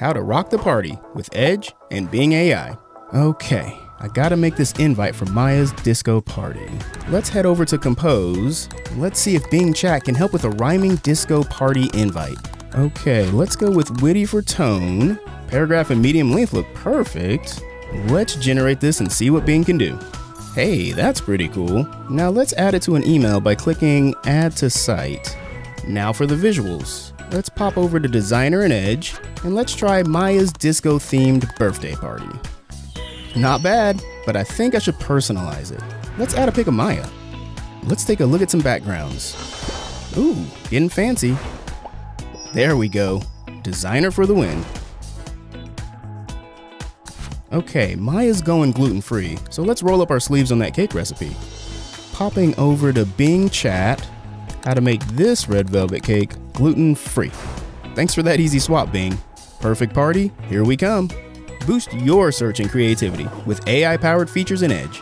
How to rock the party with Edge and Bing AI. Okay, I gotta make this invite for Maya's disco party. Let's head over to Compose. Let's see if Bing Chat can help with a rhyming disco party invite. Okay, let's go with witty for tone. Paragraph and medium length look perfect. Let's generate this and see what Bing can do. Hey, that's pretty cool. Now let's add it to an email by clicking Add to Site. Now for the visuals. Let's pop over to Designer and Edge, and let's try Maya's disco-themed birthday party. Not bad, but I think I should personalize it. Let's add a pic of Maya. Let's take a look at some backgrounds. Ooh, getting fancy. There we go. Designer for the win. Okay, Maya's going gluten-free, so let's roll up our sleeves on that cake recipe. Popping over to Bing Chat, how to make this red velvet cake gluten-free. Thanks for that easy swap, Bing. Perfect party, here we come. Boost your search and creativity with AI-powered features in Edge.